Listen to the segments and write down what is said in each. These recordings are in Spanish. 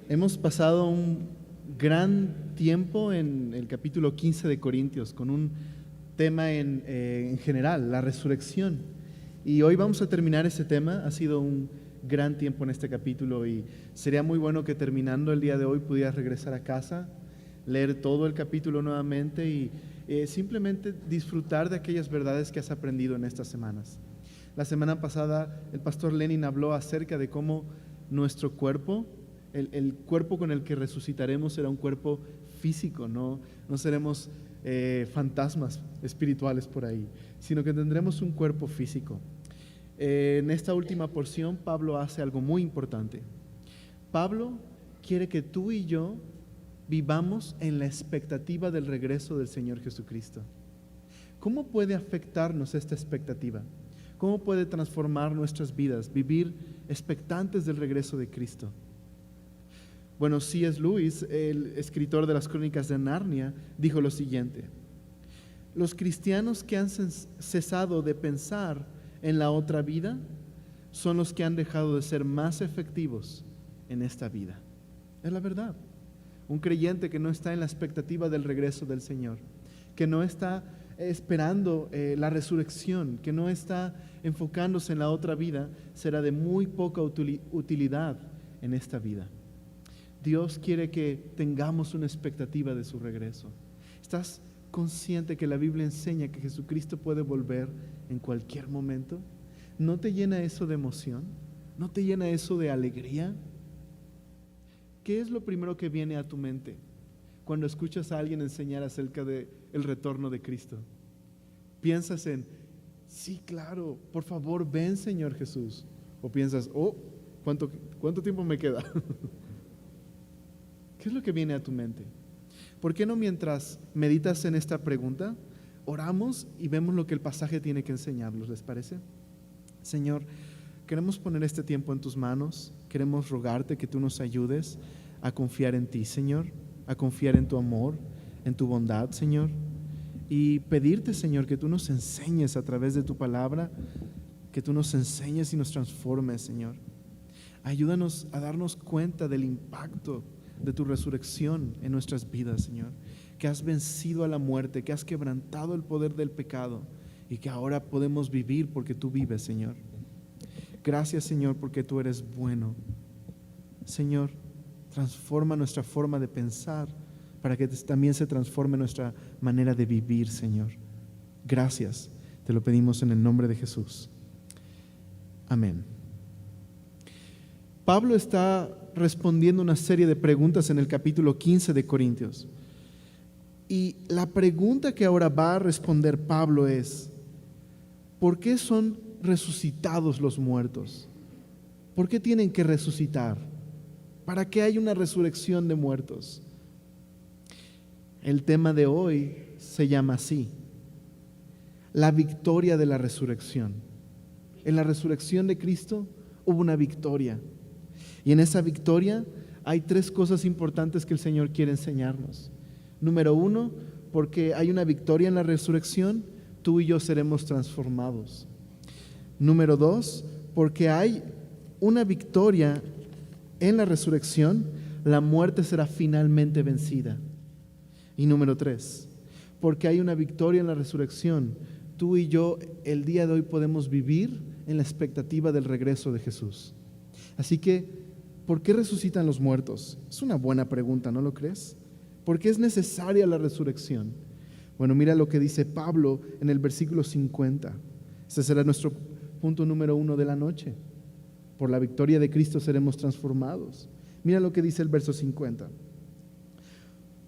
Hemos pasado un gran tiempo en el capítulo 15 de Corintios con un tema en general, la resurrección. Y hoy vamos a terminar ese tema. Ha sido un gran tiempo en este capítulo y sería muy bueno que terminando el día de hoy pudieras regresar a casa, leer todo el capítulo nuevamente y simplemente disfrutar de aquellas verdades que has aprendido en estas semanas. La semana pasada el pastor Lenin habló acerca de cómo nuestro cuerpo, el cuerpo con el que resucitaremos será un cuerpo físico, no seremos fantasmas espirituales por ahí, sino que tendremos un cuerpo físico. En esta última porción Pablo hace algo muy importante. Pablo quiere que tú y yo vivamos en la expectativa del regreso del Señor Jesucristo. ¿Cómo puede afectarnos esta expectativa? ¿Cómo puede transformar nuestras vidas, vivir expectantes del regreso de Cristo? Bueno, C.S. Lewis, el escritor de las Crónicas de Narnia, dijo lo siguiente: los cristianos que han cesado de pensar en la otra vida son los que han dejado de ser más efectivos en esta vida. Es la verdad. Un creyente que no está en la expectativa del regreso del Señor, que no está esperando la resurrección, que no está enfocándose en la otra vida, será de muy poca utilidad en esta vida. Dios quiere que tengamos una expectativa de su regreso. ¿Estás consciente que la Biblia enseña que Jesucristo puede volver en cualquier momento? ¿No te llena eso de emoción? ¿No te llena eso de alegría? ¿Qué es lo primero que viene a tu mente cuando escuchas a alguien enseñar acerca del retorno de Cristo? ¿Piensas en, sí, claro, por favor, ven, Señor Jesús? ¿O piensas, ¿cuánto tiempo me queda? ¿Qué es lo que viene a tu mente? ¿Por qué no, mientras meditas en esta pregunta, oramos y vemos lo que el pasaje tiene que enseñarnos? ¿Les parece? Señor, queremos poner este tiempo en tus manos. Queremos rogarte que tú nos ayudes a confiar en ti, Señor, a confiar en tu amor, en tu bondad, Señor, y pedirte, Señor, que tú nos enseñes a través de tu palabra, que tú nos enseñes y nos transformes, Señor. Ayúdanos a darnos cuenta del impacto de tu resurrección en nuestras vidas, Señor, que has vencido a la muerte, que has quebrantado el poder del pecado y que ahora podemos vivir porque tú vives, Señor. Gracias, Señor, porque tú eres bueno. Señor, transforma nuestra forma de pensar para que también se transforme nuestra manera de vivir, Señor. Gracias, te lo pedimos en el nombre de Jesús. Amén. Pablo está respondiendo una serie de preguntas en el capítulo 15 de Corintios. Y la pregunta que ahora va a responder Pablo es: ¿por qué son resucitados los muertos? ¿Por qué tienen que resucitar? ¿Para qué hay una resurrección de muertos? El tema de hoy se llama así: la victoria de la resurrección. En la resurrección de Cristo hubo una victoria. Y en esa victoria hay tres cosas importantes que el Señor quiere enseñarnos. Número uno, porque hay una victoria en la resurrección, tú y yo seremos transformados. Número dos, porque hay una victoria en la resurrección, la muerte será finalmente vencida. Y número tres, porque hay una victoria en la resurrección, tú y yo el día de hoy podemos vivir en la expectativa del regreso de Jesús. Así que, ¿por qué resucitan los muertos? Es una buena pregunta, ¿no lo crees? ¿Por qué es necesaria la resurrección? Bueno, mira lo que dice Pablo en el versículo 50. Ese será nuestro punto número 1 de la noche. Por la victoria de Cristo seremos transformados. Mira lo que dice el verso 50.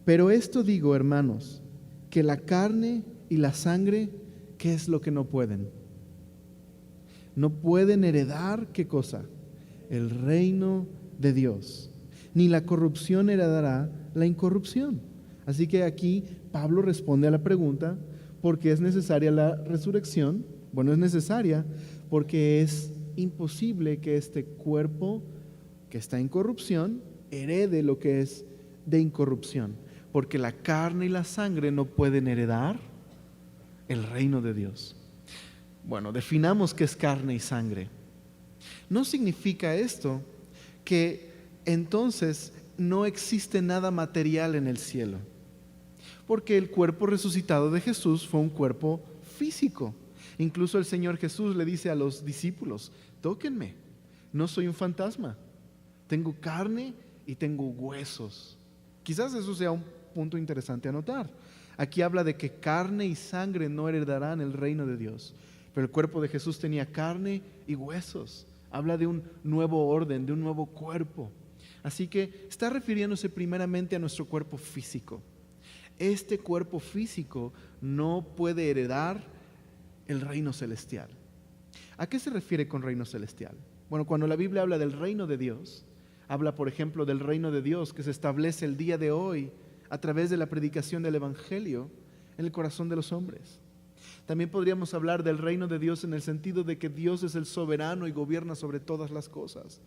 Pero esto digo, hermanos, que la carne y la sangre, ¿qué es lo que no pueden? No pueden heredar, ¿qué cosa? El reino de Dios. Ni la corrupción heredará la incorrupción. Así que aquí Pablo responde a la pregunta: ¿por qué es necesaria la resurrección? Bueno, es necesaria porque es imposible que este cuerpo que está en corrupción herede lo que es de incorrupción, porque la carne y la sangre no pueden heredar el reino de Dios. Bueno, definamos qué es carne y sangre. No significa esto que entonces no existe nada material en el cielo, porque el cuerpo resucitado de Jesús fue un cuerpo físico. Incluso el Señor Jesús le dice a los discípulos: tóquenme, no soy un fantasma, tengo carne y tengo huesos. Quizás eso sea un punto interesante a notar. Aquí habla de que carne y sangre no heredarán el reino de Dios, pero el cuerpo de Jesús tenía carne y huesos. Habla de un nuevo orden, de un nuevo cuerpo. Así que está refiriéndose primeramente a nuestro cuerpo físico. Este cuerpo físico no puede heredar el reino celestial. ¿A qué se refiere con reino celestial? Bueno, cuando la Biblia habla del reino de Dios, habla, por ejemplo, del reino de Dios que se establece el día de hoy a través de la predicación del Evangelio en el corazón de los hombres. También podríamos hablar del reino de Dios en el sentido de que Dios es el soberano y gobierna sobre todas las cosas.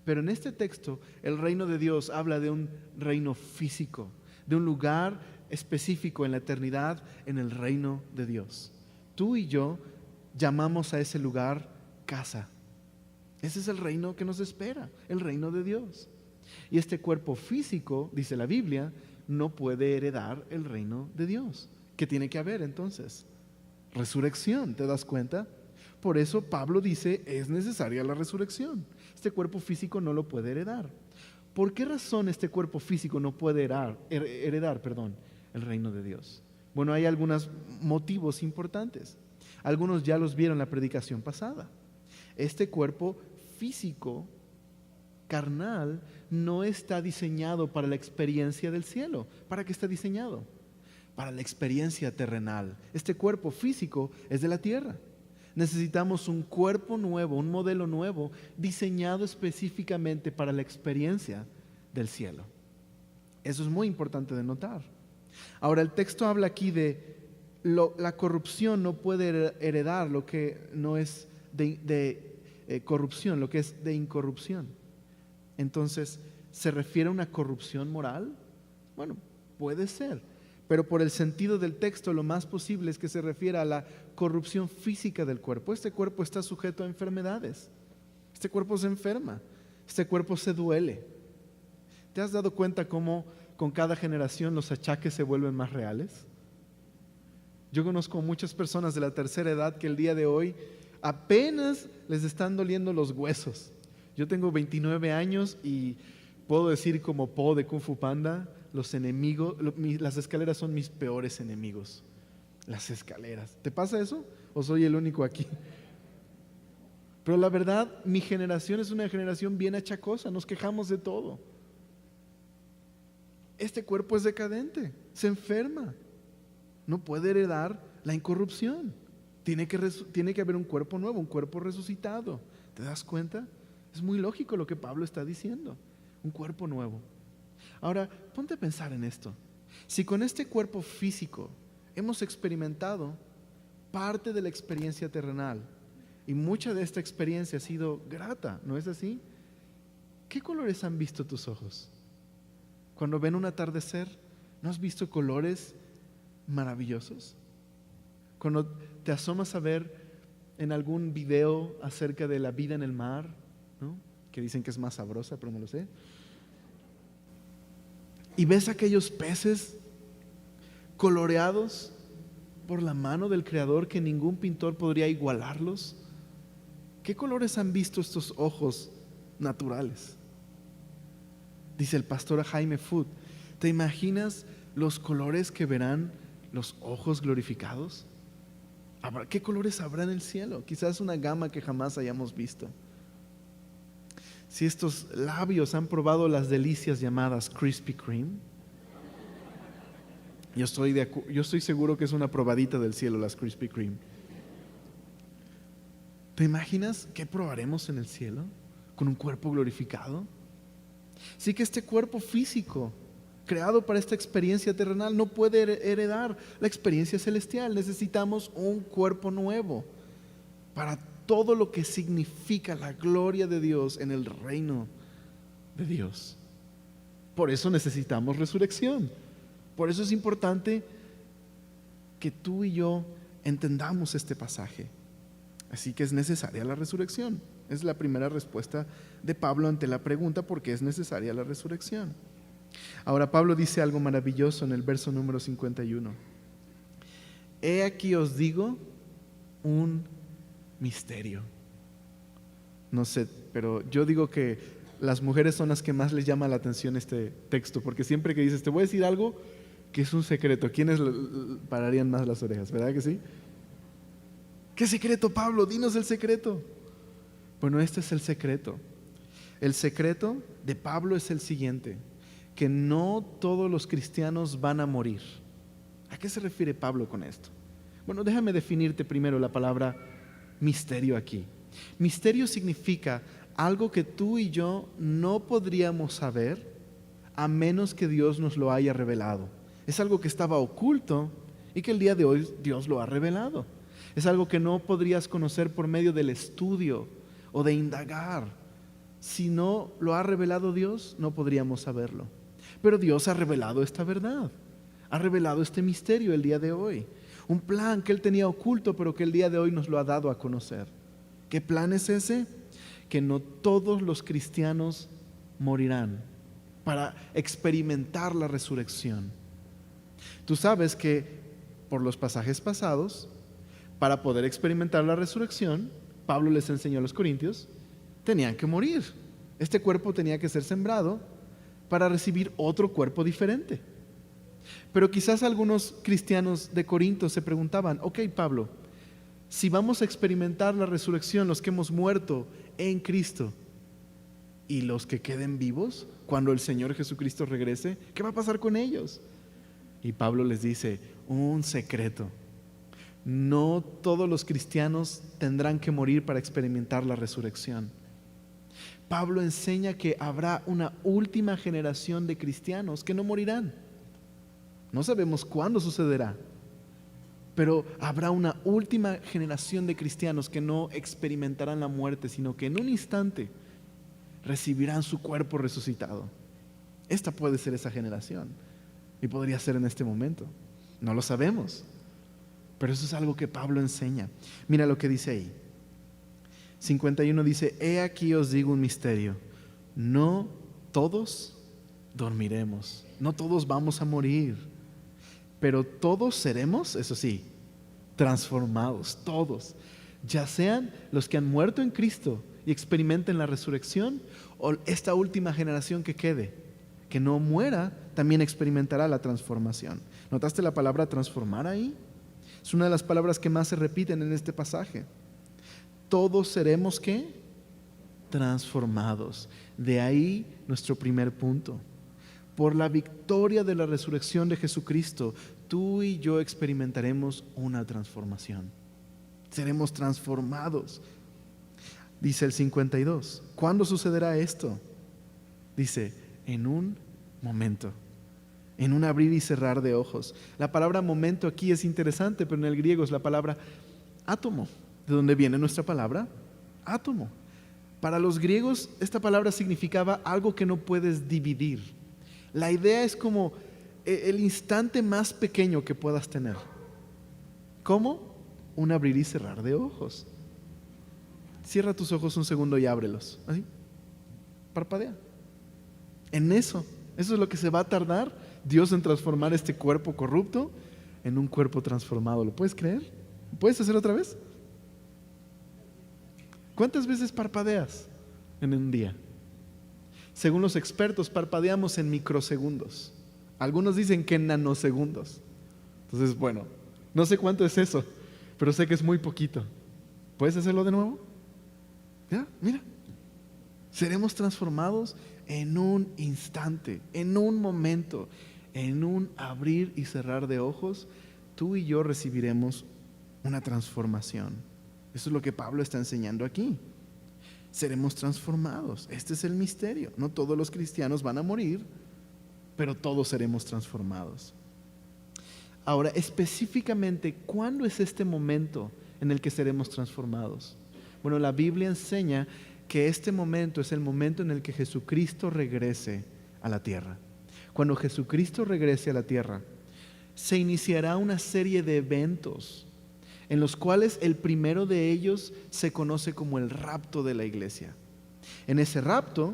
Pero en este texto, el reino de Dios habla de un reino físico, de un lugar específico en la eternidad, en el reino de Dios. Tú y yo llamamos a ese lugar casa. Ese es el reino que nos espera, el reino de Dios. Y este cuerpo físico, dice la Biblia, no puede heredar el reino de Dios. ¿Qué tiene que haber entonces? Resurrección, ¿te das cuenta? Por eso Pablo dice, es necesaria la resurrección. Este cuerpo físico no lo puede heredar. ¿Por qué razón este cuerpo físico no puede heredar el reino de Dios? Bueno, hay algunos motivos importantes. Algunos ya los vieron en la predicación pasada. Este cuerpo físico, carnal, no está diseñado para la experiencia del cielo. ¿Para qué está diseñado? Para la experiencia terrenal. Este cuerpo físico es de la tierra. Necesitamos un cuerpo nuevo, un modelo nuevo, diseñado específicamente para la experiencia del cielo. Eso es muy importante de notar. Ahora, el texto habla aquí de la corrupción no puede heredar lo que no es de corrupción, lo que es de incorrupción. Entonces, ¿se refiere a una corrupción moral? Bueno, puede ser. Pero por el sentido del texto, lo más posible es que se refiera a la corrupción física del cuerpo. Este cuerpo está sujeto a enfermedades. Este cuerpo se enferma. Este cuerpo se duele. ¿Te has dado cuenta cómo con cada generación los achaques se vuelven más reales? Yo conozco muchas personas de la tercera edad que el día de hoy apenas les están doliendo los huesos. Yo tengo 29 años y puedo decir como Po de Kung Fu Panda, los enemigos, las escaleras son mis peores enemigos. Las escaleras. ¿Te pasa eso? ¿O soy el único aquí? Pero la verdad, mi generación es una generación bien achacosa, nos quejamos de todo. Este cuerpo es decadente, se enferma, no puede heredar la incorrupción. Tiene que haber un cuerpo nuevo, un cuerpo resucitado. ¿Te das cuenta? Es muy lógico lo que Pablo está diciendo, un cuerpo nuevo. Ahora, ponte a pensar en esto. Si con este cuerpo físico hemos experimentado parte de la experiencia terrenal y mucha de esta experiencia ha sido grata, ¿no es así? ¿Qué colores han visto tus ojos? Cuando ven un atardecer, ¿no has visto colores maravillosos? Cuando te asomas a ver en algún video acerca de la vida en el mar, ¿no? Que dicen que es más sabrosa, pero no lo sé. Y ves aquellos peces coloreados por la mano del Creador que ningún pintor podría igualarlos. ¿Qué colores han visto estos ojos naturales? Dice el pastor Jaime Food, ¿te imaginas los colores que verán los ojos glorificados? ¿Qué colores habrá en el cielo? Quizás una gama que jamás hayamos visto. Si estos labios han probado las delicias llamadas Krispy Kreme, yo estoy seguro que es una probadita del cielo las Krispy Kreme. ¿Te imaginas qué probaremos en el cielo con un cuerpo glorificado? Sí que este cuerpo físico, creado para esta experiencia terrenal, no puede heredar la experiencia celestial. Necesitamos un cuerpo nuevo para todo lo que significa la gloria de Dios en el reino de Dios. Por eso necesitamos resurrección. Por eso es importante que tú y yo entendamos este pasaje. Así que es necesaria la resurrección. Es la primera respuesta de Pablo ante la pregunta ¿por qué es necesaria la resurrección? Ahora Pablo dice algo maravilloso en el verso número 51. He aquí os digo un misterio. No sé, pero yo digo que las mujeres son las que más les llama la atención este texto, porque siempre que dices, te voy a decir algo que es un secreto, ¿quiénes pararían más las orejas? ¿Verdad que sí? ¿Qué secreto, Pablo? Dinos el secreto. Bueno, este es el secreto. El secreto de Pablo es el siguiente, que no todos los cristianos van a morir. ¿A qué se refiere Pablo con esto? Bueno, déjame definirte primero la palabra misterio aquí. Misterio significa algo que tú y yo no podríamos saber a menos que Dios nos lo haya revelado. Es algo que estaba oculto y que el día de hoy Dios lo ha revelado. Es algo que no podrías conocer por medio del estudio o de indagar. Si no lo ha revelado Dios, no podríamos saberlo. Pero Dios ha revelado esta verdad. Ha revelado este misterio el día de hoy. Un plan que Él tenía oculto, pero que el día de hoy nos lo ha dado a conocer. ¿Qué plan es ese? Que no todos los cristianos morirán para experimentar la resurrección. Tú sabes que por los pasajes pasados, para poder experimentar la resurrección, Pablo les enseñó a los corintios, tenían que morir. Este cuerpo tenía que ser sembrado para recibir otro cuerpo diferente. Pero quizás algunos cristianos de Corinto se preguntaban, ok, Pablo, si vamos a experimentar la resurrección, los que hemos muerto en Cristo, y los que queden vivos cuando el Señor Jesucristo regrese, ¿qué va a pasar con ellos? Y Pablo les dice, un secreto. No todos los cristianos tendrán que morir para experimentar la resurrección. Pablo enseña que habrá una última generación de cristianos que no morirán. No sabemos cuándo sucederá, pero habrá una última generación de cristianos que no experimentarán la muerte, sino que en un instante recibirán su cuerpo resucitado. Esta puede ser esa generación y podría ser en este momento. No lo sabemos, pero eso es algo que Pablo enseña. Mira lo que dice ahí. 51 dice, he aquí os digo un misterio, no todos dormiremos, no todos vamos a morir, pero todos seremos, eso sí, transformados, todos, ya sean los que han muerto en Cristo y experimenten la resurrección, o esta última generación que quede, que no muera, también experimentará la transformación. ¿Notaste la palabra transformar ahí? Es una de las palabras que más se repiten en este pasaje. Todos seremos ¿qué? Transformados. De ahí nuestro primer punto. Por la victoria de la resurrección de Jesucristo, tú y yo experimentaremos una transformación. Seremos transformados. Dice el 52. ¿Cuándo sucederá esto? Dice, en un momento. En un abrir y cerrar de ojos. La palabra momento aquí es interesante, pero en el griego es la palabra átomo. ¿De dónde viene nuestra palabra? Átomo. Para los griegos esta palabra significaba algo que no puedes dividir. La idea es como el instante más pequeño que puedas tener. ¿Cómo? Un abrir y cerrar de ojos. Cierra tus ojos un segundo y ábrelos. Así. Parpadea. En eso es lo que se va a tardar Dios en transformar este cuerpo corrupto en un cuerpo transformado. ¿Lo puedes creer? ¿Puedes hacer otra vez? ¿Cuántas veces parpadeas en un día? Según los expertos, parpadeamos en microsegundos. Algunos dicen que en nanosegundos. Entonces, bueno, no sé cuánto es eso, pero sé que es muy poquito. ¿Puedes hacerlo de nuevo? ¿Ya? Mira. Seremos transformados en un instante, en un momento, en un abrir y cerrar de ojos. Tú y yo recibiremos una transformación. Eso es lo que Pablo está enseñando aquí. Seremos transformados. Este es el misterio. No todos los cristianos van a morir, pero todos seremos transformados. Ahora, específicamente, ¿cuándo es este momento en el que seremos transformados? Bueno, la Biblia enseña que este momento es el momento en el que Jesucristo regrese a la tierra. Cuando Jesucristo regrese a la tierra, se iniciará una serie de eventos en los cuales el primero de ellos se conoce como el rapto de la iglesia. En ese rapto,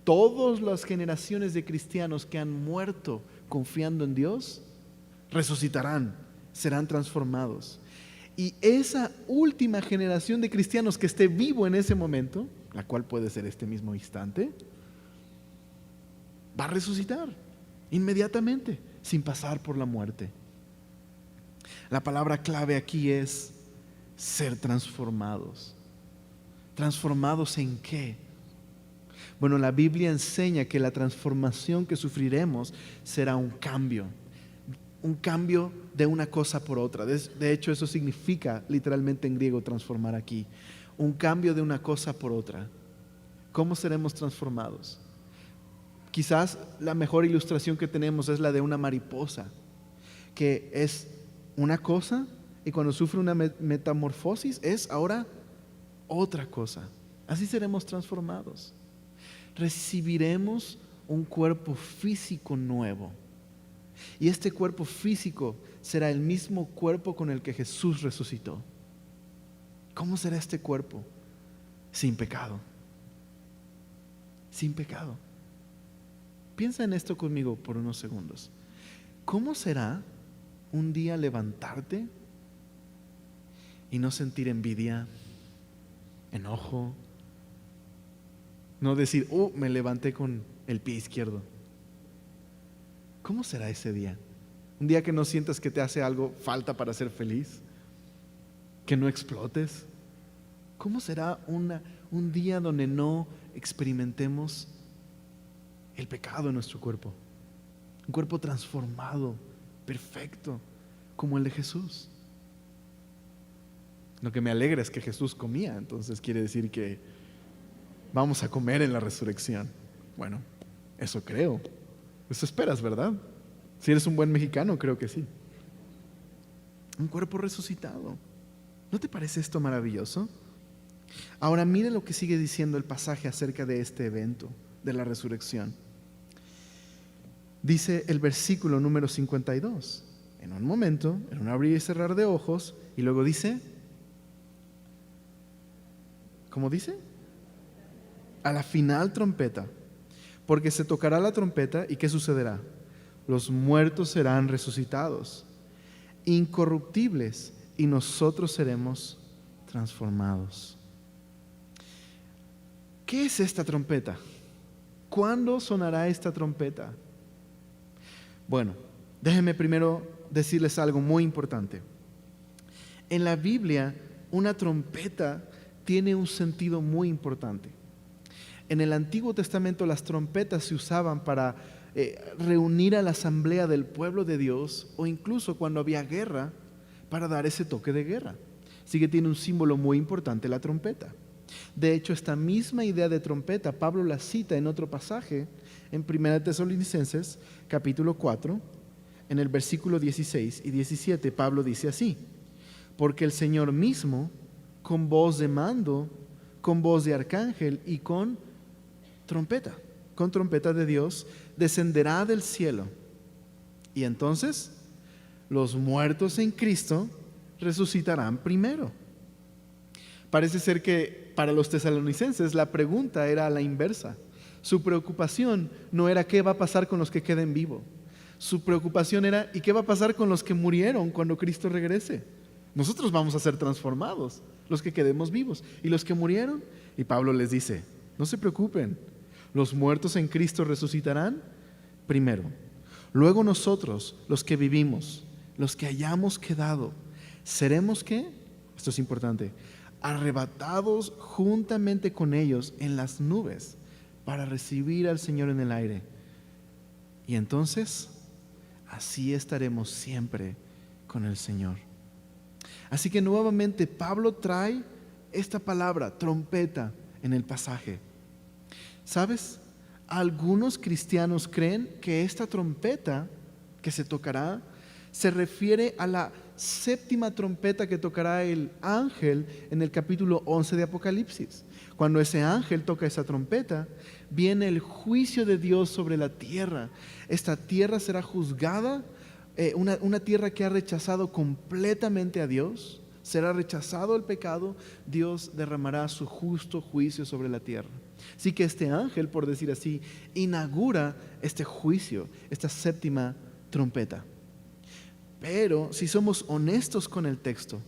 todas las generaciones de cristianos que han muerto confiando en Dios resucitarán, serán transformados. Y esa última generación de cristianos que esté vivo en ese momento, la cual puede ser este mismo instante, va a resucitar inmediatamente, sin pasar por la muerte. La palabra clave aquí es ser transformados. ¿Transformados en qué? Bueno, la Biblia enseña que la transformación que sufriremos será un cambio de una cosa por otra. De hecho, eso significa literalmente en griego transformar aquí. Un cambio de una cosa por otra. ¿Cómo seremos transformados? Quizás la mejor ilustración que tenemos es la de una mariposa, que es una cosa y cuando sufre una metamorfosis es ahora otra cosa. Así seremos transformados. Recibiremos un cuerpo físico nuevo. Y este cuerpo físico será el mismo cuerpo con el que Jesús resucitó. ¿Cómo será este cuerpo? Sin pecado. Sin pecado. Piensa en esto conmigo por unos segundos. ¿Cómo será un día levantarte y no sentir envidia, enojo? No decir, me levanté con el pie izquierdo. ¿Cómo será ese día? Un día que no sientas que te hace algo falta para ser feliz, que no explotes. ¿Cómo será un día donde no experimentemos el pecado en nuestro cuerpo? Un cuerpo transformado, perfecto, como el de Jesús. Lo que me alegra es que Jesús comía, entonces quiere decir que vamos a comer en la resurrección. Bueno, eso creo. Eso esperas, ¿verdad? Si eres un buen mexicano, creo que sí. Un cuerpo resucitado. ¿No te parece esto maravilloso? Ahora mire lo que sigue diciendo el pasaje acerca de este evento, de la resurrección. Dice el versículo número 52. En un momento, en un abrir y cerrar de ojos, y luego dice, ¿cómo dice? A la final trompeta, porque se tocará la trompeta y ¿qué sucederá? Los muertos serán resucitados, incorruptibles, y nosotros seremos transformados. ¿Qué es esta trompeta? ¿Cuándo sonará esta trompeta? Bueno, déjenme primero decirles algo muy importante. En la Biblia, una trompeta tiene un sentido muy importante. En el Antiguo Testamento las trompetas se usaban para reunir a la asamblea del pueblo de Dios o incluso cuando había guerra para dar ese toque de guerra. Así que tiene un símbolo muy importante la trompeta. De hecho, esta misma idea de trompeta Pablo la cita en otro pasaje en 1 Tesalonicenses capítulo 4, en el versículo 16 y 17. Pablo dice así: porque el Señor mismo, con voz de mando, con voz de arcángel y con trompeta de Dios, descenderá del cielo. Y entonces los muertos en Cristo resucitarán primero. Parece ser que para los tesalonicenses la pregunta era a la inversa. Su preocupación no era qué va a pasar con los que queden vivos. Su preocupación era ¿y qué va a pasar con los que murieron cuando Cristo regrese? Nosotros vamos a ser transformados, los que quedemos vivos. ¿Y los que murieron? Y Pablo les dice, no se preocupen, los muertos en Cristo resucitarán primero. Luego nosotros, los que vivimos, los que hayamos quedado, seremos ¿qué? Esto es importante, arrebatados juntamente con ellos en las nubes para recibir al Señor en el aire. Y entonces, así estaremos siempre con el Señor. Así que nuevamente Pablo trae esta palabra, trompeta, en el pasaje. ¿Sabes? Algunos cristianos creen que esta trompeta que se tocará se refiere a la séptima trompeta que tocará el ángel en el capítulo 11 de Apocalipsis. Cuando ese ángel toca esa trompeta, viene el juicio de Dios sobre la tierra. Esta tierra será juzgada, una tierra que ha rechazado completamente a Dios, será rechazado el pecado, Dios derramará su justo juicio sobre la tierra. Así que este ángel, por decir así, inaugura este juicio, esta séptima trompeta. Pero si somos honestos con el texto,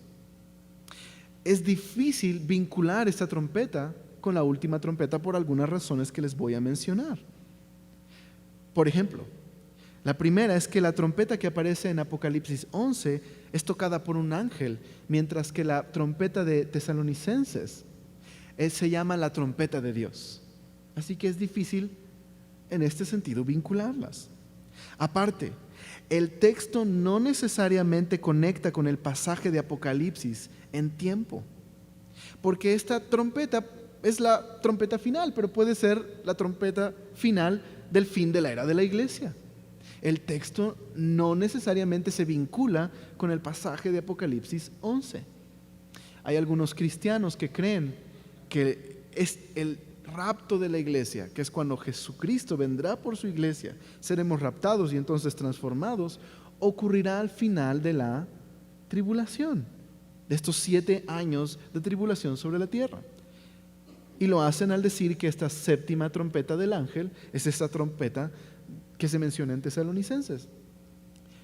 es difícil vincular esta trompeta con la última trompeta por algunas razones que les voy a mencionar. Por ejemplo, la primera es que la trompeta que aparece en Apocalipsis 11 es tocada por un ángel, mientras que la trompeta de Tesalonicenses se llama la trompeta de Dios. Así que es difícil en este sentido vincularlas. Aparte, el texto no necesariamente conecta con el pasaje de Apocalipsis en tiempo, porque esta trompeta es la trompeta final, pero puede ser la trompeta final del fin de la era de la iglesia. El texto no necesariamente se vincula con el pasaje de Apocalipsis 11. Hay algunos cristianos que creen que es el rapto de la iglesia, que es cuando Jesucristo vendrá por su iglesia, seremos raptados y entonces transformados, ocurrirá al final de la tribulación, de estos 7 años de tribulación sobre la tierra. Y lo hacen al decir que esta séptima trompeta del ángel es esta trompeta que se menciona en Tesalonicenses.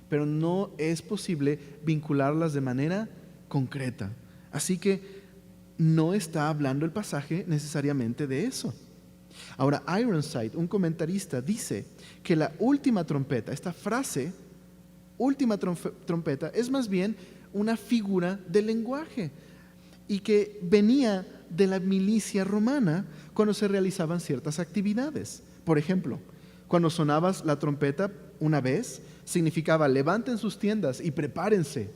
Pero no es posible vincularlas de manera concreta. Así que no está hablando el pasaje necesariamente de eso. Ahora, Ironside, un comentarista, dice que la última trompeta, esta frase, última trompeta, es más bien una figura del lenguaje y que venía de la milicia romana cuando se realizaban ciertas actividades. Por ejemplo, cuando sonabas la trompeta una vez, significaba levanten sus tiendas y prepárense.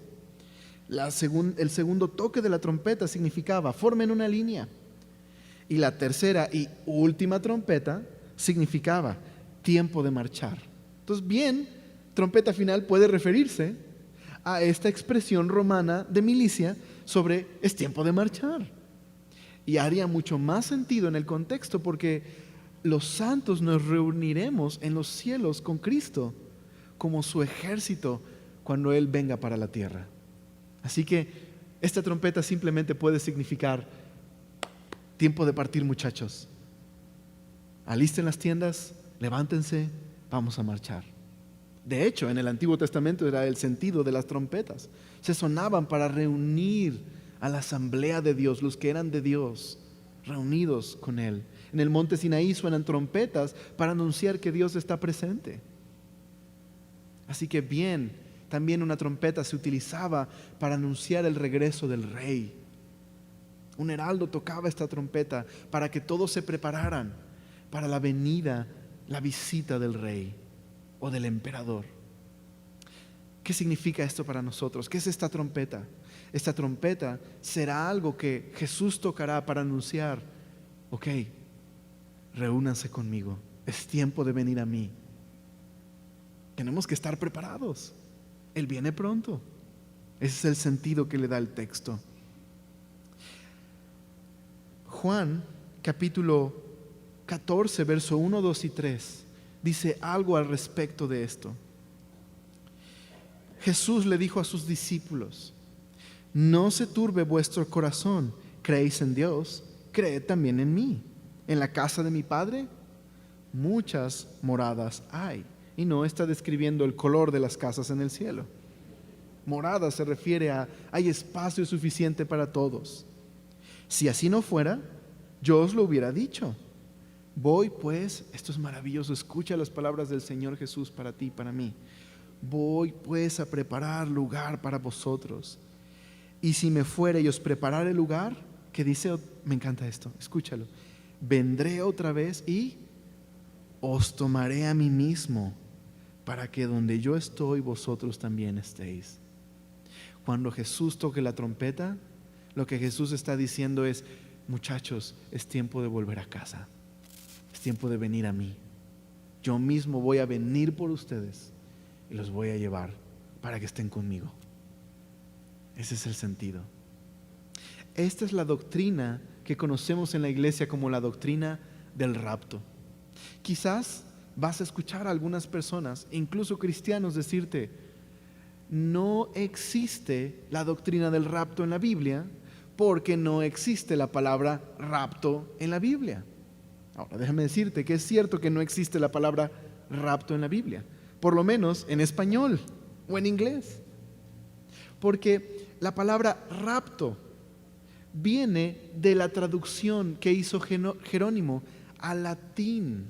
El segundo toque de la trompeta significaba formen una línea. Y la tercera y última trompeta significaba tiempo de marchar. Entonces, bien, trompeta final puede referirse a esta expresión romana de milicia sobre es tiempo de marchar. Y haría mucho más sentido en el contexto porque los santos nos reuniremos en los cielos con Cristo como su ejército cuando Él venga para la tierra. Así que esta trompeta simplemente puede significar tiempo de partir, muchachos. Alisten las tiendas, levántense, vamos a marchar. De hecho, en el Antiguo Testamento era el sentido de las trompetas. Se sonaban para reunir a la asamblea de Dios, los que eran de Dios, reunidos con Él. En el monte Sinaí suenan trompetas para anunciar que Dios está presente. Así que bien, también una trompeta se utilizaba para anunciar el regreso del rey. Un heraldo tocaba esta trompeta para que todos se prepararan para la venida, la visita del rey o del emperador. ¿Qué significa esto para nosotros? ¿Qué es esta trompeta? Esta trompeta será algo que Jesús tocará para anunciar, ok, reúnanse conmigo, es tiempo de venir a mí. Tenemos que estar preparados. Él viene pronto. Ese es el sentido que le da el texto. Juan, capítulo 14, verso 1, 2 y 3, dice algo al respecto de esto. Jesús le dijo a sus discípulos: no se turbe vuestro corazón, creéis en Dios, creed también en mí. En la casa de mi Padre muchas moradas hay. Y no está describiendo el color de las casas en el cielo. Morada se refiere a hay espacio suficiente para todos. Si así no fuera, yo os lo hubiera dicho. Voy pues, esto es maravilloso, escucha las palabras del Señor Jesús para ti y para mí. Voy pues a preparar lugar para vosotros. Y si me fuere y os preparare lugar, que dice, me encanta esto, escúchalo. Vendré otra vez y os tomaré a mí mismo, para que donde yo estoy, vosotros también estéis. Cuando Jesús toque la trompeta, lo que Jesús está diciendo es: muchachos, es tiempo de volver a casa. Es tiempo de venir a mí. Yo mismo voy a venir por ustedes y los voy a llevar para que estén conmigo. Ese es el sentido. Esta es la doctrina que conocemos en la iglesia como la doctrina del rapto. Quizás vas a escuchar a algunas personas, incluso cristianos, decirte: no existe la doctrina del rapto en la Biblia porque no existe la palabra rapto en la Biblia. Ahora, déjame decirte que es cierto que no existe la palabra rapto en la Biblia, por lo menos en español o en inglés, porque la palabra rapto viene de la traducción que hizo Jerónimo al latín.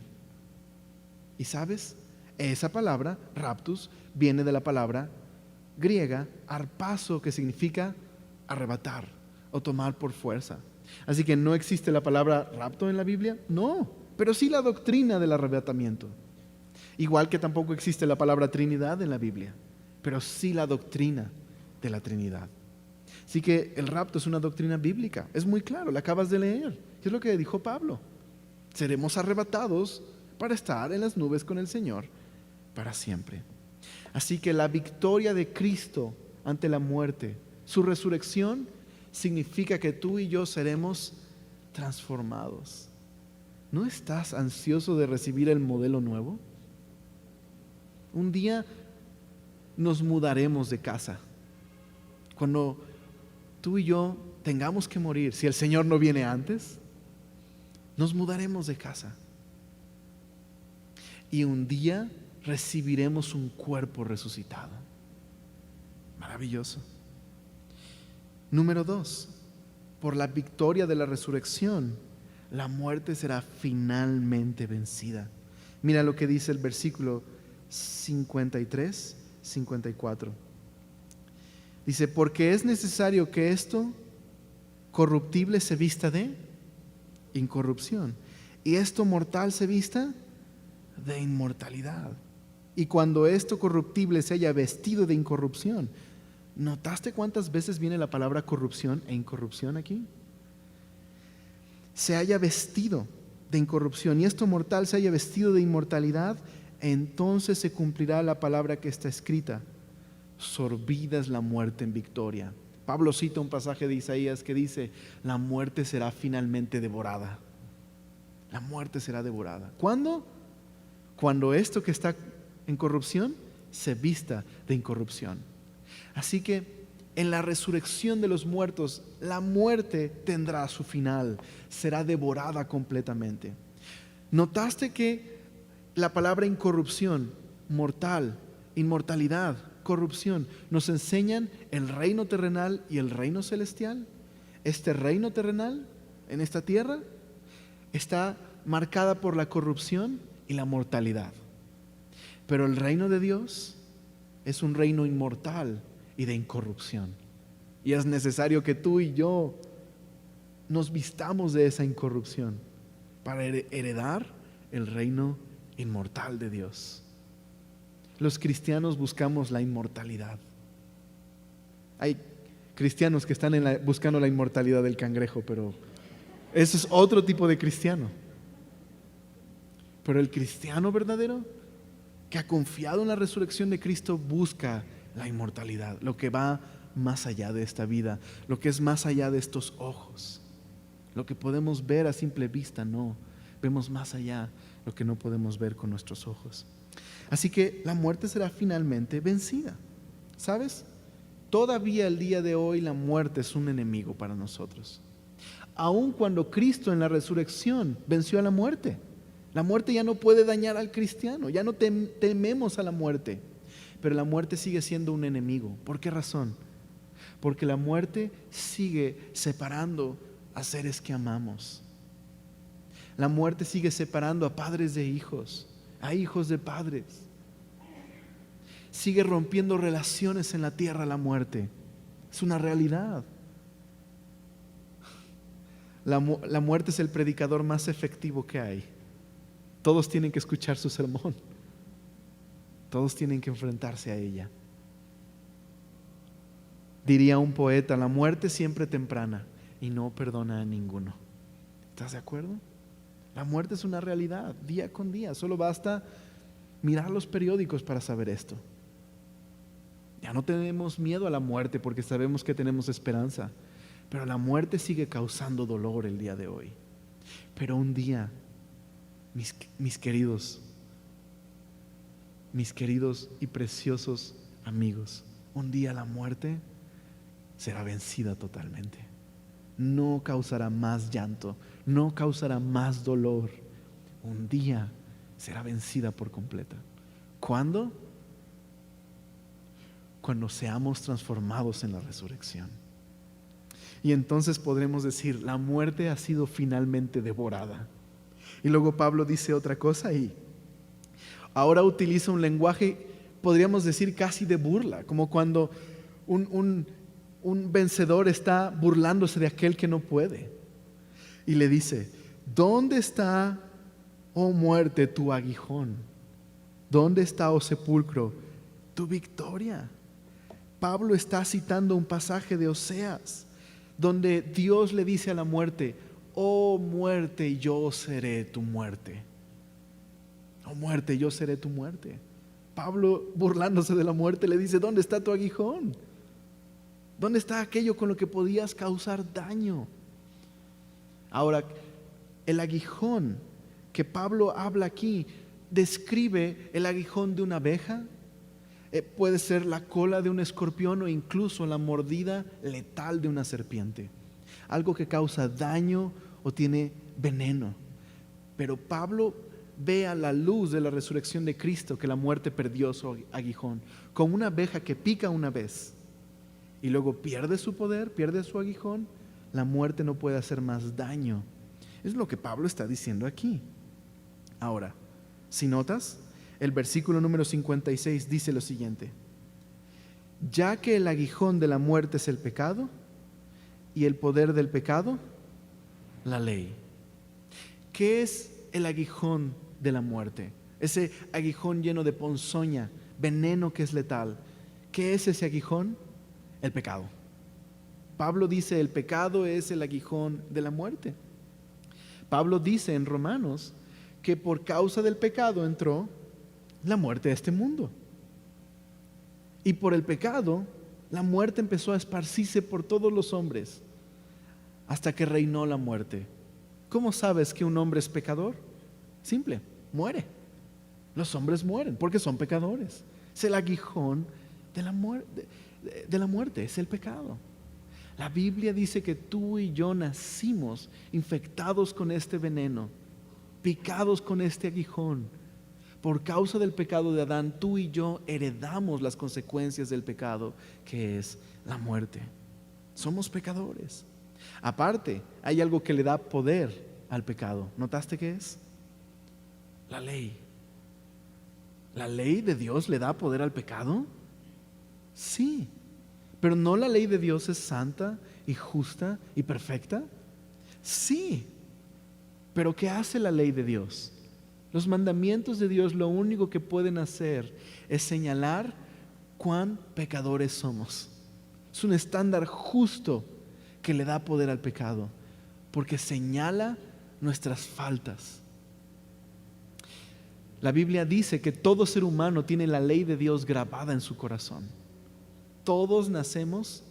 ¿Y sabes? Esa palabra, raptus, viene de la palabra griega, arpazo, que significa arrebatar o tomar por fuerza. Así que no existe la palabra rapto en la Biblia, no, pero sí la doctrina del arrebatamiento. Igual que tampoco existe la palabra Trinidad en la Biblia, pero sí la doctrina de la Trinidad. Así que el rapto es una doctrina bíblica, es muy claro, la acabas de leer. ¿Qué es lo que dijo Pablo? Seremos arrebatados para estar en las nubes con el Señor para siempre. Así que la victoria de Cristo ante la muerte, su resurrección, significa que tú y yo seremos transformados. ¿No estás ansioso de recibir el modelo nuevo? Un día nos mudaremos de casa. Cuando tú y yo tengamos que morir, si el Señor no viene antes, nos mudaremos de casa. Y un día recibiremos un cuerpo resucitado. Maravilloso. Número 2, por la victoria de la resurrección, la muerte será finalmente vencida. Mira lo que dice el versículo 53, 54. Dice, porque es necesario que esto corruptible se vista de incorrupción y esto mortal se vista de inmortalidad. Y cuando esto corruptible se haya vestido de incorrupción, ¿notaste cuántas veces viene la palabra corrupción e incorrupción aquí? Se haya vestido de incorrupción y esto mortal se haya vestido de inmortalidad, entonces se cumplirá la palabra que está escrita: sorbida es la muerte en victoria. Pablo cita un pasaje de Isaías que dice: la muerte será finalmente devorada. La muerte será devorada. ¿Cuándo? Cuando esto que está en corrupción se vista de incorrupción. Así que en la resurrección de los muertos, la muerte tendrá su final, será devorada completamente. ¿Notaste que la palabra incorrupción, mortal, inmortalidad, corrupción, nos enseñan el reino terrenal y el reino celestial? Este reino terrenal en esta tierra está marcada por la corrupción y la mortalidad. Pero el reino de Dios es un reino inmortal y de incorrupción. Y es necesario que tú y yo nos vistamos de esa incorrupción para heredar el reino inmortal de Dios. Los cristianos buscamos la inmortalidad. Hay cristianos que están buscando la inmortalidad del cangrejo, pero ese es otro tipo de cristiano. Pero el cristiano verdadero, que ha confiado en la resurrección de Cristo, busca la inmortalidad, lo que va más allá de esta vida, lo que es más allá de estos ojos. Lo que podemos ver a simple vista, no. Vemos más allá lo que no podemos ver con nuestros ojos. Así que la muerte será finalmente vencida. ¿Sabes? Todavía el día de hoy la muerte es un enemigo para nosotros. Aun cuando Cristo en la resurrección venció a la muerte ya no puede dañar al cristiano, ya no tememos a la muerte. Pero la muerte sigue siendo un enemigo. ¿Por qué razón? Porque la muerte sigue separando a seres que amamos. La muerte sigue separando a padres de hijos, a hijos de padres. Sigue rompiendo relaciones en la tierra la muerte. Es una realidad. La muerte es el predicador más efectivo que hay. Todos tienen que escuchar su sermón. Todos tienen que enfrentarse a ella. Diría un poeta: la muerte siempre temprana y no perdona a ninguno. ¿Estás de acuerdo? La muerte es una realidad, día con día. Solo basta mirar los periódicos para saber esto. Ya no tenemos miedo a la muerte porque sabemos que tenemos esperanza. Pero la muerte sigue causando dolor el día de hoy. Pero un día, mis queridos y preciosos amigos, un día la muerte será vencida totalmente. No causará más llanto, no causará más dolor. Un día será vencida por completa. ¿Cuándo? Cuando seamos transformados en la resurrección. Y entonces podremos decir, la muerte ha sido finalmente devorada. Y luego Pablo dice otra cosa y ahora utiliza un lenguaje, podríamos decir casi de burla, como cuando un vencedor está burlándose de aquel que no puede. Y le dice, ¿dónde está, oh muerte, tu aguijón? ¿Dónde está, oh sepulcro, tu victoria? Pablo está citando un pasaje de Oseas, donde Dios le dice a la muerte, oh muerte, yo seré tu muerte. Oh muerte, yo seré tu muerte. Pablo, burlándose de la muerte, le dice, ¿dónde está tu aguijón? ¿Dónde está aquello con lo que podías causar daño? Ahora, el aguijón que Pablo habla aquí describe el aguijón de una abeja, puede ser la cola de un escorpión o incluso la mordida letal de una serpiente. Algo que causa daño o tiene veneno. Pero Pablo ve a la luz de la resurrección de Cristo que la muerte perdió su aguijón, como una abeja que pica una vez y luego pierde su poder, pierde su aguijón. La muerte no puede hacer más daño. Es lo que Pablo está diciendo aquí. Ahora, si notas, el versículo número 56 dice lo siguiente: ya que el aguijón de la muerte es el pecado, y el poder del pecado, la ley. ¿Qué es el aguijón de la muerte? Ese aguijón lleno de ponzoña, veneno que es letal. ¿Qué es ese aguijón? El pecado. Pablo dice, el pecado es el aguijón de la muerte. Pablo dice en Romanos que por causa del pecado entró la muerte a este mundo. Y por el pecado, la muerte empezó a esparcirse por todos los hombres hasta que reinó la muerte. ¿Cómo sabes que un hombre es pecador? Simple, muere. Los hombres mueren porque son pecadores. Es el aguijón de la muerte, es el pecado. La Biblia dice que tú y yo nacimos infectados con este veneno, picados con este aguijón. Por causa del pecado de Adán, tú y yo heredamos las consecuencias del pecado, que es la muerte. Somos pecadores. Aparte, hay algo que le da poder al pecado. ¿Notaste qué es? La ley. ¿La ley de Dios le da poder al pecado? Sí. Pero ¿no la ley de Dios es santa y justa y perfecta? Sí. Pero ¿qué hace la ley de Dios? Los mandamientos de Dios lo único que pueden hacer es señalar cuán pecadores somos. Es un estándar justo que le da poder al pecado, porque señala nuestras faltas. La Biblia dice que todo ser humano tiene la ley de Dios grabada en su corazón. Todos nacemos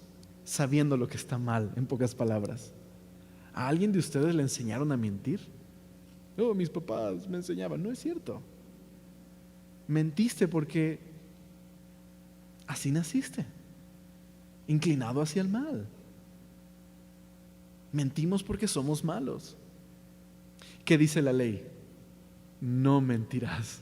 sabiendo lo que está mal, en pocas palabras. ¿A alguien de ustedes le enseñaron a mentir? No, mis papás me enseñaban. No es cierto. Mentiste porque así naciste, inclinado hacia el mal. Mentimos porque somos malos. ¿Qué dice la ley? No mentirás.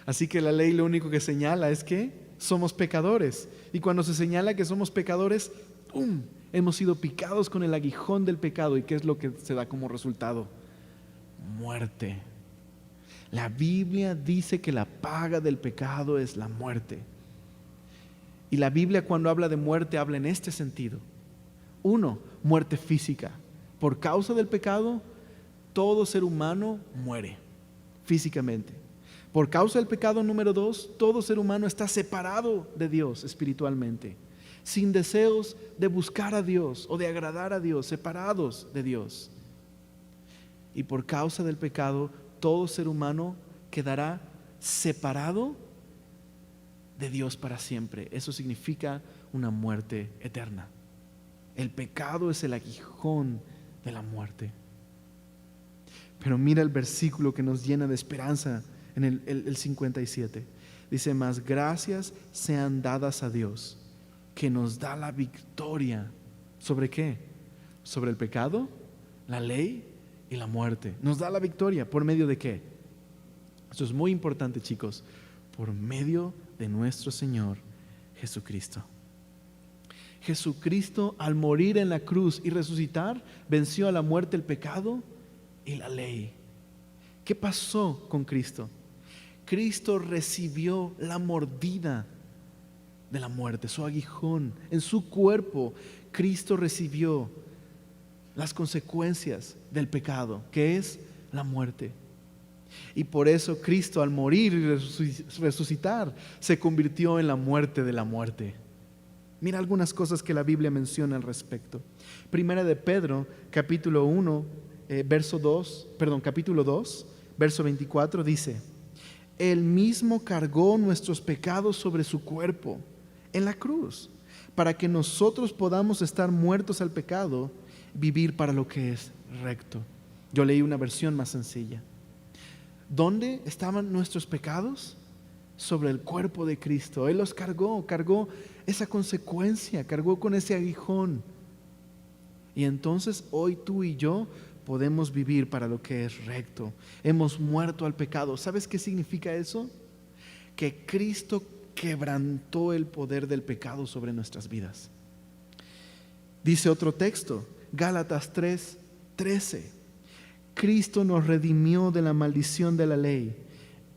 Así que la ley lo único que señala es que somos pecadores. Y cuando se señala que somos pecadores, ¡pum!, hemos sido picados con el aguijón del pecado. ¿Y qué es lo que se da como resultado? Muerte. La Biblia dice que la paga del pecado es la muerte. Y la Biblia, cuando habla de muerte, habla en este sentido. Uno, muerte física. Por causa del pecado, todo ser humano muere físicamente. Por causa del pecado, número dos, todo ser humano está separado de Dios espiritualmente, sin deseos de buscar a Dios o de agradar a Dios, separados de Dios. Y por causa del pecado, todo ser humano quedará separado de Dios para siempre. Eso significa una muerte eterna. El pecado es el aguijón de la muerte. Pero mira el versículo que nos llena de esperanza en el 57. Dice, mas gracias sean dadas a Dios que nos da la victoria. ¿Sobre qué? Sobre el pecado, la ley y la muerte. Nos da la victoria. ¿Por medio de qué? Esto es muy importante, chicos. Por medio de nuestro Señor Jesucristo. Jesucristo, al morir en la cruz y resucitar, venció a la muerte, el pecado y la ley. ¿Qué pasó con Cristo? Cristo recibió la mordida de la muerte, su aguijón. En su cuerpo, Cristo recibió las consecuencias del pecado, que es la muerte. Y por eso Cristo, al morir y resucitar, se convirtió en la muerte de la muerte. Mira algunas cosas que la Biblia menciona al respecto. Primera de Pedro, capítulo 2, verso 24, dice: Él mismo cargó nuestros pecados sobre su cuerpo en la cruz, para que nosotros podamos estar muertos al pecado, vivir para lo que es recto. Yo leí una versión más sencilla. ¿Dónde estaban nuestros pecados? Sobre el cuerpo de Cristo. Él los cargó esa consecuencia, cargó con ese aguijón. Y entonces hoy tú y yo podemos vivir para lo que es recto. Hemos muerto al pecado. ¿Sabes qué significa eso? Que Cristo quebrantó el poder del pecado sobre nuestras vidas. Dice otro texto, Gálatas 3:13. Cristo nos redimió de la maldición de la ley,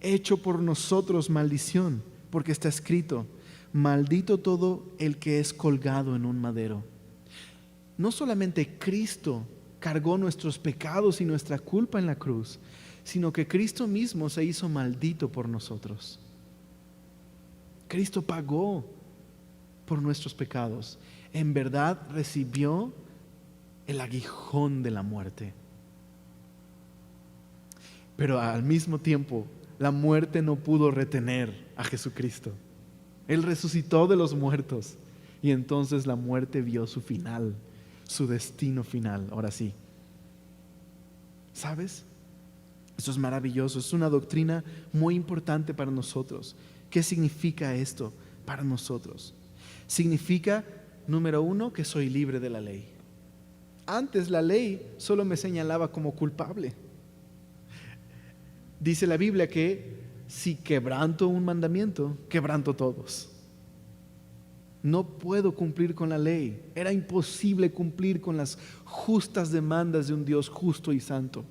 hecho por nosotros maldición, porque está escrito: maldito todo el que es colgado en un madero. No solamente Cristo cargó nuestros pecados y nuestra culpa en la cruz, sino que Cristo mismo se hizo maldito por nosotros. Cristo pagó por nuestros pecados. En verdad recibió el aguijón de la muerte. Pero al mismo tiempo, la muerte no pudo retener a Jesucristo. Él resucitó de los muertos y entonces la muerte vio su final, su destino final. Ahora sí, ¿sabes? Esto es maravilloso, es una doctrina muy importante para nosotros. ¿Qué significa esto para nosotros? Significa, número uno, que soy libre de la ley. Antes la ley solo me señalaba como culpable. Dice la Biblia que si quebranto un mandamiento, quebranto todos. No puedo cumplir con la ley. Era imposible cumplir con las justas demandas de un Dios justo y santo.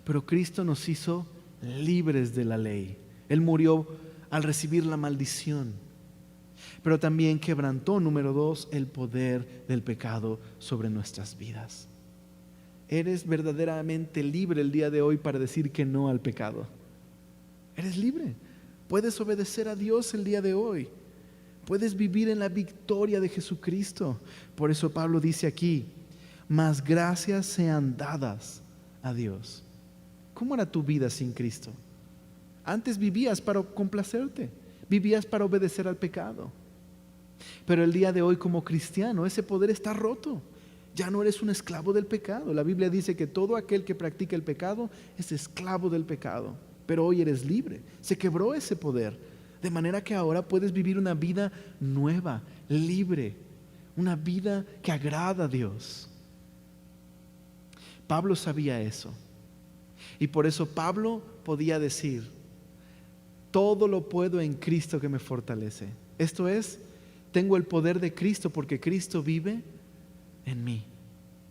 Pero Cristo nos hizo libres de la ley. Él murió al recibir la maldición. Pero también quebrantó, número dos, el poder del pecado sobre nuestras vidas. Eres verdaderamente libre el día de hoy para decir que no al pecado. Eres libre. Puedes obedecer a Dios el día de hoy. Puedes vivir en la victoria de Jesucristo. Por eso Pablo dice aquí: mas gracias sean dadas a Dios. ¿Cómo era tu vida sin Cristo? Antes vivías para complacerte, vivías para obedecer al pecado. Pero el día de hoy, como cristiano, ese poder está roto. Ya no eres un esclavo del pecado. La Biblia dice que todo aquel que practica el pecado es esclavo del pecado. Pero hoy eres libre. Se quebró ese poder, de manera que ahora puedes vivir una vida nueva, libre, una vida que agrada a Dios. Pablo sabía eso. Y por eso Pablo podía decir: todo lo puedo en Cristo que me fortalece. Esto es, tengo el poder de Cristo porque Cristo vive en mí.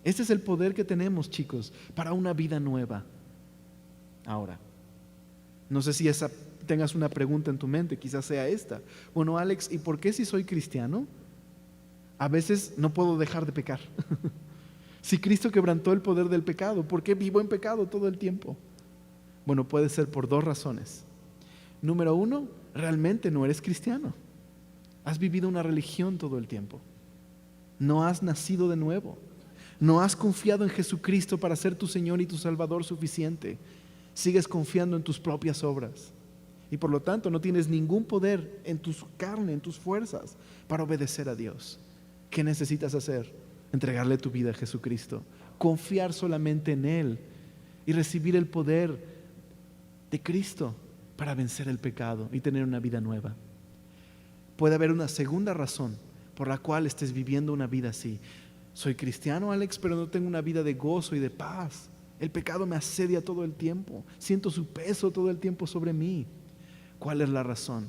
Este es el poder que tenemos, chicos, para una vida nueva. Ahora, no sé si tengas una pregunta en tu mente, quizás sea esta. Bueno, Alex, ¿y por qué si soy cristiano a veces no puedo dejar de pecar? Si Cristo quebrantó el poder del pecado, ¿por qué vivo en pecado todo el tiempo? Bueno, puede ser por dos razones. Número uno, realmente no eres cristiano. Has vivido una religión todo el tiempo. No has nacido de nuevo. No has confiado en Jesucristo para ser tu Señor y tu Salvador suficiente. Sigues confiando en tus propias obras. Y por lo tanto no tienes ningún poder en tu carne, en tus fuerzas, para obedecer a Dios. ¿Qué necesitas hacer? Entregarle tu vida a Jesucristo. Confiar solamente en Él y recibir el poder de Cristo para vencer el pecado y tener una vida nueva. Puede haber una segunda razón por la cual estés viviendo una vida así. Soy cristiano, Alex, pero no tengo una vida de gozo y de paz. El pecado me asedia todo el tiempo. Siento su peso todo el tiempo sobre mí. ¿Cuál es la razón?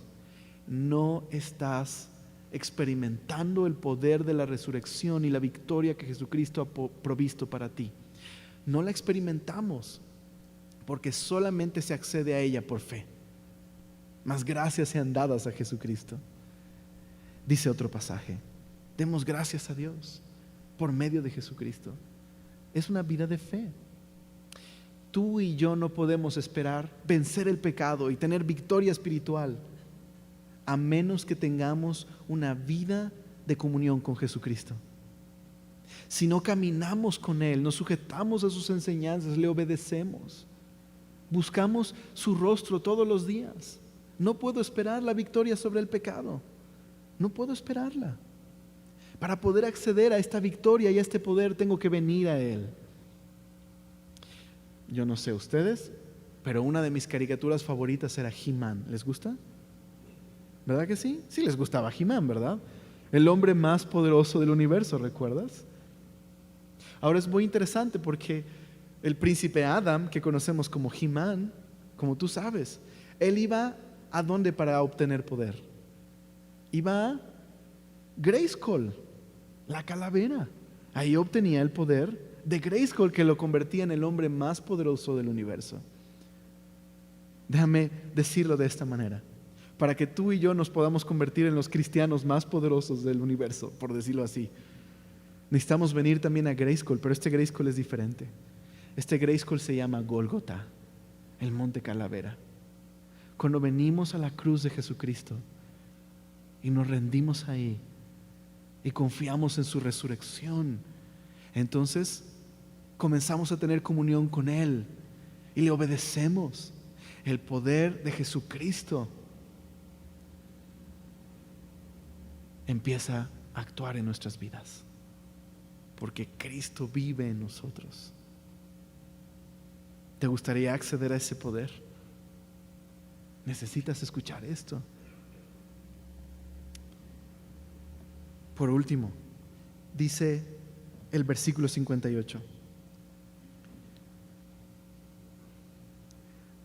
No estás experimentando el poder de la resurrección y la victoria que Jesucristo ha provisto para ti. No la experimentamos porque solamente se accede a ella por fe. Mas gracias sean dadas a Jesucristo. Dice otro pasaje: demos gracias a Dios por medio de Jesucristo. Es una vida de fe. Tú y yo no podemos esperar vencer el pecado y tener victoria espiritual a menos que tengamos una vida de comunión con Jesucristo. Si no caminamos con Él, nos sujetamos a sus enseñanzas, le obedecemos, buscamos su rostro todos los días, no puedo esperar la victoria sobre el pecado. No puedo esperarla. Para poder acceder a esta victoria y a este poder, tengo que venir a Él. Yo no sé ustedes, pero una de mis caricaturas favoritas era He-Man. ¿Les gusta? ¿Verdad que sí? Sí les gustaba He-Man, ¿verdad? El hombre más poderoso del universo, ¿recuerdas? Ahora es muy interesante porque el príncipe Adam, que conocemos como He-Man, como tú sabes, él iba ¿a dónde para obtener poder? Iba a Grayskull, la calavera. Ahí obtenía el poder de Grayskull, que lo convertía en el hombre más poderoso del universo. Déjame decirlo de esta manera, para que tú y yo nos podamos convertir en los cristianos más poderosos del universo, por decirlo así. Necesitamos venir también a Grayskull, pero este Grayskull es diferente. Este Grayskull se llama Gólgota, el monte calavera. Cuando venimos a la cruz de Jesucristo y nos rendimos ahí y confiamos en su resurrección, entonces comenzamos a tener comunión con Él y le obedecemos. El poder de Jesucristo empieza a actuar en nuestras vidas, porque Cristo vive en nosotros. ¿Te gustaría acceder a ese poder? Necesitas escuchar esto. Por último, dice el versículo 58.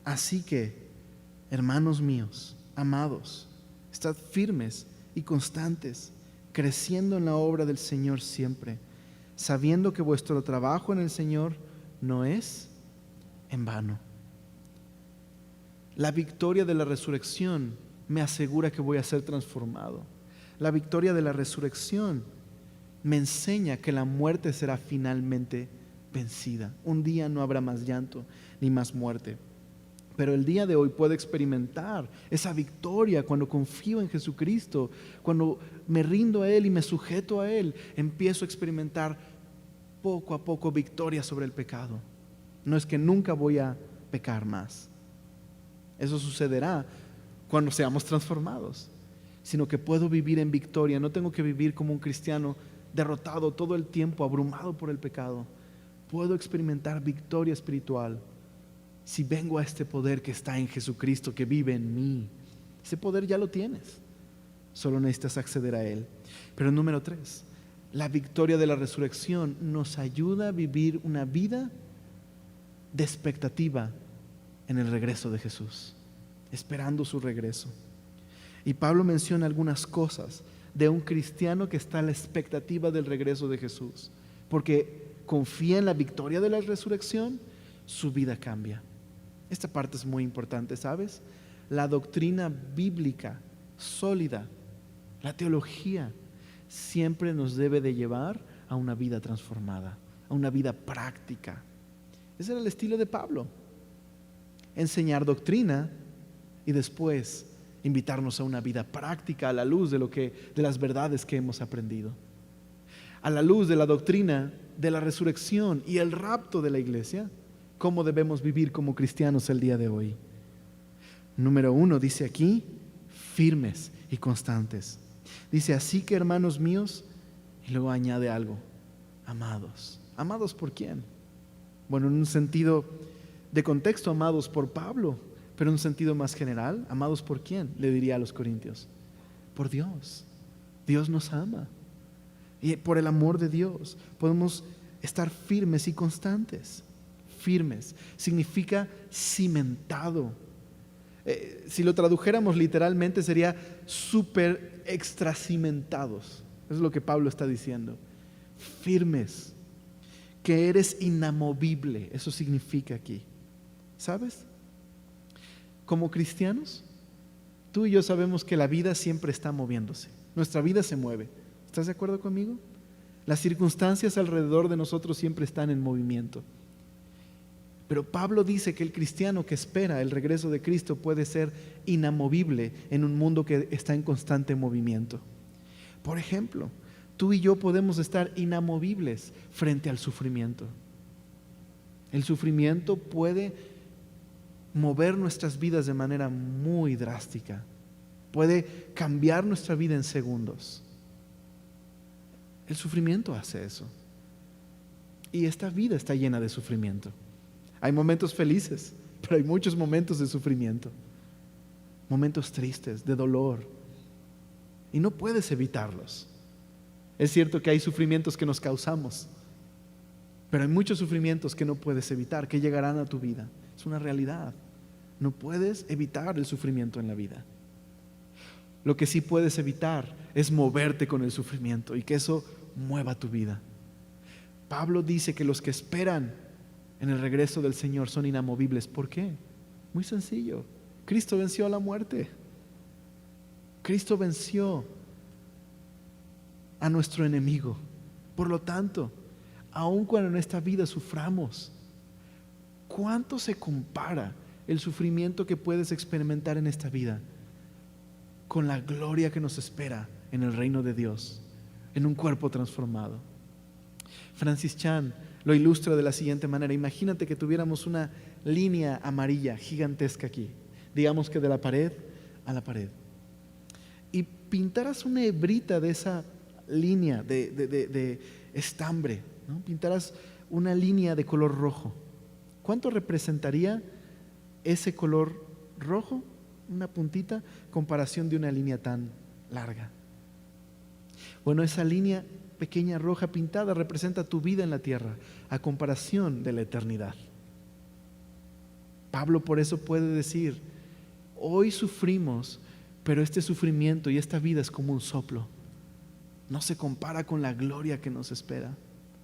Así que, hermanos míos, amados, estad firmes y constantes, creciendo en la obra del Señor siempre, sabiendo que vuestro trabajo en el Señor no es en vano. La victoria de la resurrección me asegura que voy a ser transformado. La victoria de la resurrección me enseña que la muerte será finalmente vencida. Un día no habrá más llanto ni más muerte. Pero el día de hoy puedo experimentar esa victoria cuando confío en Jesucristo, cuando me rindo a Él y me sujeto a Él. Empiezo a experimentar poco a poco victoria sobre el pecado. No es que nunca voy a pecar más. Eso sucederá cuando seamos transformados, sino que puedo vivir en victoria. No tengo que vivir como un cristiano derrotado todo el tiempo, abrumado por el pecado. Puedo experimentar victoria espiritual si vengo a este poder que está en Jesucristo, que vive en mí. Ese poder ya lo tienes, solo necesitas acceder a Él. Pero número 3, la victoria de la resurrección nos ayuda a vivir una vida de expectativa en el regreso de Jesús, esperando su regreso. Y Pablo menciona algunas cosas de un cristiano que está a la expectativa del regreso de Jesús, porque confía en la victoria de la resurrección, su vida cambia. Esta parte es muy importante, ¿sabes? La doctrina bíblica sólida, la teología, siempre nos debe de llevar a una vida transformada, a una vida práctica. Ese era el estilo de Pablo: enseñar doctrina y después invitarnos a una vida práctica a la luz de las verdades que hemos aprendido, a la luz de la doctrina de la resurrección y el rapto de la iglesia. ¿Cómo debemos vivir como cristianos el día de hoy? Número 1 dice aquí: firmes y constantes. Dice: así que, hermanos míos, y luego añade algo: amados. ¿Amados por quién? Bueno, en un sentido de contexto, amados por Pablo, pero en un sentido más general, ¿amados por quién? Le diría a los corintios: por Dios. Dios nos ama. Y por el amor de Dios podemos estar firmes y constantes. Firmes significa cimentado. Si lo tradujéramos literalmente sería súper extra cimentados. Eso es lo que Pablo está diciendo. Firmes, que eres inamovible. Eso significa aquí. ¿Sabes? Como cristianos, tú y yo sabemos que la vida siempre está moviéndose. Nuestra vida se mueve. ¿Estás de acuerdo conmigo? Las circunstancias alrededor de nosotros siempre están en movimiento. Pero Pablo dice que el cristiano que espera el regreso de Cristo puede ser inamovible en un mundo que está en constante movimiento. Por ejemplo, tú y yo podemos estar inamovibles frente al sufrimiento. El sufrimiento puede mover nuestras vidas de manera muy drástica. Puede cambiar nuestra vida en segundos. El sufrimiento hace eso. Y esta vida está llena de sufrimiento. Hay momentos felices, pero hay muchos momentos de sufrimiento. Momentos tristes, de dolor. Y no puedes evitarlos. Es cierto que hay sufrimientos que nos causamos, pero hay muchos sufrimientos que no puedes evitar, que llegarán a tu vida. Es una realidad. No puedes evitar el sufrimiento en la vida. Lo que sí puedes evitar es moverte con el sufrimiento y que eso mueva tu vida. Pablo dice que los que esperan en el regreso del Señor son inamovibles. ¿Por qué? Muy sencillo. Cristo venció a la muerte. Cristo venció a nuestro enemigo. Por lo tanto, aun cuando en esta vida suframos, ¿cuánto se compara el sufrimiento que puedes experimentar en esta vida con la gloria que nos espera en el reino de Dios, en un cuerpo transformado? Francis Chan lo ilustra de la siguiente manera. Imagínate que tuviéramos una línea amarilla gigantesca aquí, digamos que de la pared a la pared, y pintaras una hebrita de esa línea de estambre, ¿no? Pintaras una línea de color rojo. ¿Cuánto representaría ese color rojo? Una puntita, comparación de una línea tan larga. Bueno, esa línea pequeña roja pintada representa tu vida en la tierra a comparación de la eternidad. Pablo por eso puede decir: hoy sufrimos, pero este sufrimiento y esta vida es como un soplo. No se compara con la gloria que nos espera.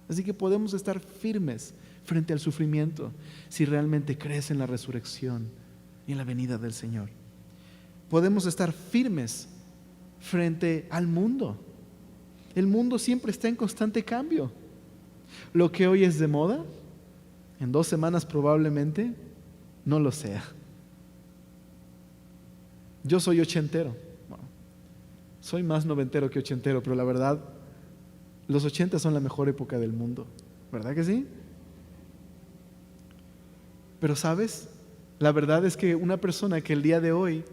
Así que podemos estar firmes frente al sufrimiento si realmente crees en la resurrección y en la venida del Señor. Podemos estar firmes frente al mundo. El mundo siempre está en constante cambio. Lo que hoy es de moda, en 2 semanas probablemente no lo sea. Yo soy ochentero. Bueno, soy más noventero que ochentero, pero la verdad, los 80 son la mejor época del mundo. ¿Verdad que sí? Pero ¿sabes? La verdad es que una persona que el día de hoy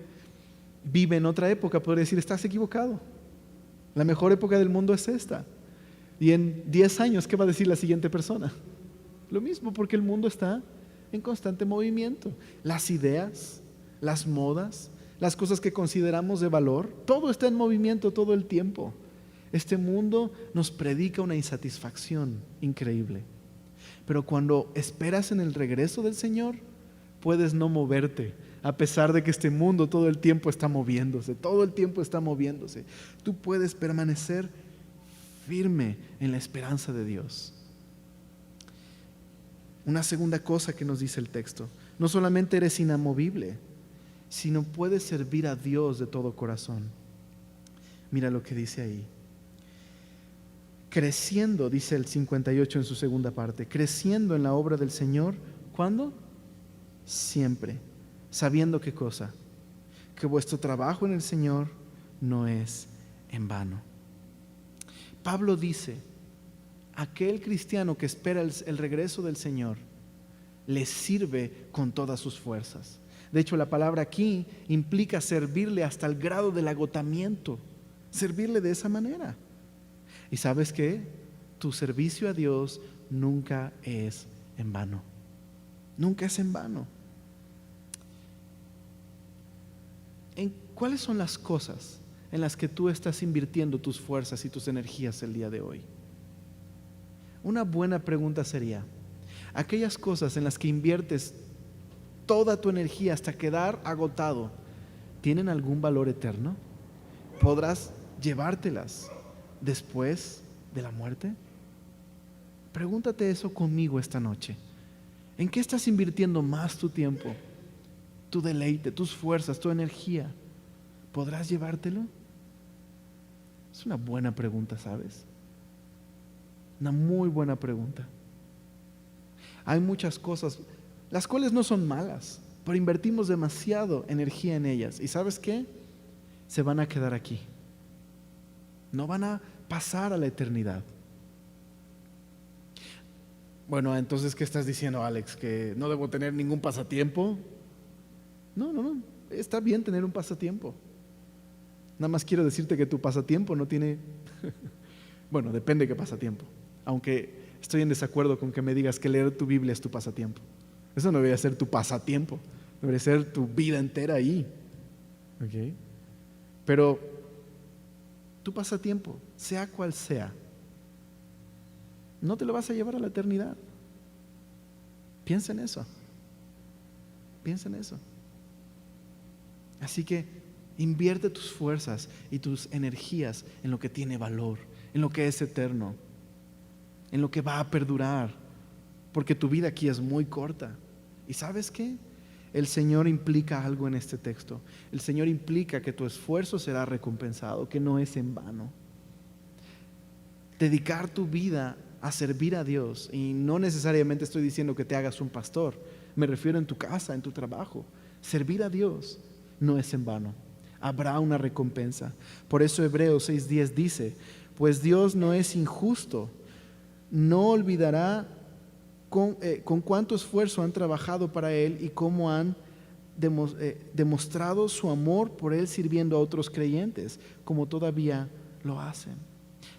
vive en otra época podría decir: estás equivocado. La mejor época del mundo es esta. Y en 10 años, ¿qué va a decir la siguiente persona? Lo mismo, porque el mundo está en constante movimiento. Las ideas, las modas, las cosas que consideramos de valor, todo está en movimiento todo el tiempo. Este mundo nos predica una insatisfacción increíble. Pero cuando esperas en el regreso del Señor, puedes no moverte, a pesar de que este mundo todo el tiempo está moviéndose, todo el tiempo está moviéndose. Tú puedes permanecer firme en la esperanza de Dios. Una segunda cosa que nos dice el texto: no solamente eres inamovible, sino puedes servir a Dios de todo corazón. Mira lo que dice ahí. Creciendo, dice el 58 en su segunda parte, creciendo en la obra del Señor. ¿Cuándo? Siempre, sabiendo ¿qué cosa? Que vuestro trabajo en el Señor no es en vano. Pablo dice: aquel cristiano que espera el regreso del Señor le sirve con todas sus fuerzas. De hecho, la palabra aquí implica servirle hasta el grado del agotamiento, servirle de esa manera. ¿Y sabes qué? Tu servicio a Dios nunca es en vano. Nunca es en vano. ¿Cuáles son las cosas en las que tú estás invirtiendo tus fuerzas y tus energías el día de hoy? Una buena pregunta sería, aquellas cosas en las que inviertes toda tu energía hasta quedar agotado, ¿tienen algún valor eterno? ¿Podrás llevártelas después de la muerte? Pregúntate eso conmigo esta noche. ¿En qué estás invirtiendo más tu tiempo, tu deleite, tus fuerzas, tu energía? ¿Podrás llevártelo? Es una buena pregunta, ¿sabes? Una muy buena pregunta. Hay muchas cosas, las cuales no son malas, pero invertimos demasiado energía en ellas. ¿Y sabes qué? Se van a quedar aquí. No van a pasar a la eternidad. Bueno, entonces, ¿qué estás diciendo, Alex? ¿Que no debo tener ningún pasatiempo? No. Está bien tener un pasatiempo. Nada más quiero decirte que tu pasatiempo no tiene... Bueno, depende de qué pasatiempo. Aunque estoy en desacuerdo con que me digas que leer tu Biblia es tu pasatiempo. Eso no debería ser tu pasatiempo. Debería ser tu vida entera ahí. ¿Ok? Pero tu pasatiempo, sea cual sea, no te lo vas a llevar a la eternidad. Piensa en eso. Piensa en eso. Así que invierte tus fuerzas y tus energías en lo que tiene valor, en lo que es eterno, en lo que va a perdurar, porque tu vida aquí es muy corta. ¿Y sabes qué? El Señor implica algo en este texto. El Señor implica que tu esfuerzo será recompensado, que no es en vano. Dedicar tu vida a servir a Dios, y no necesariamente estoy diciendo que te hagas un pastor, me refiero en tu casa, en tu trabajo. Servir a Dios no es en vano. Habrá una recompensa. Por eso Hebreos 6:10 dice, pues Dios no es injusto, no olvidará con cuánto esfuerzo han trabajado para Él y cómo han demostrado su amor por Él sirviendo a otros creyentes, como todavía lo hacen.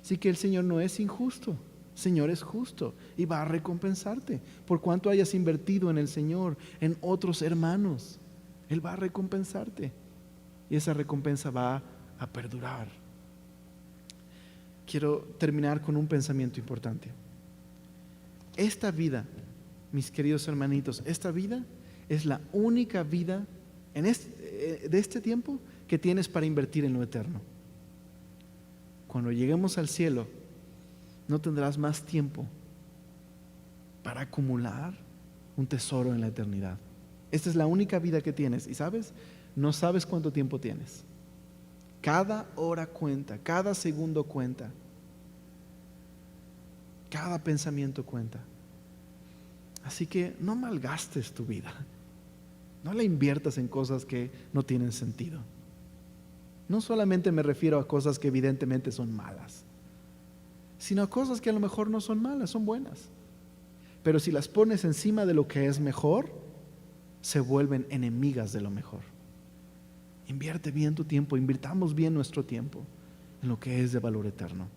Así que el Señor no es injusto, el Señor es justo y va a recompensarte por cuanto hayas invertido en el Señor, en otros hermanos. Él va a recompensarte y esa recompensa va a perdurar. Quiero terminar con un pensamiento importante. Esta vida, mis queridos hermanitos, esta vida es la única vida de este tiempo que tienes para invertir en lo eterno. Cuando lleguemos al cielo, no tendrás más tiempo para acumular un tesoro en la eternidad. Esta es la única vida que tienes. ¿Y sabes? No sabes cuánto tiempo tienes. Cada hora cuenta, cada segundo cuenta. Cada pensamiento cuenta. Así que no malgastes tu vida. No la inviertas en cosas que no tienen sentido. No solamente me refiero a cosas que evidentemente son malas, sino a cosas que a lo mejor no son malas, son buenas. Pero si las pones encima de lo que es mejor, se vuelven enemigas de lo mejor. Invierte bien tu tiempo, invirtamos bien nuestro tiempo en lo que es de valor eterno.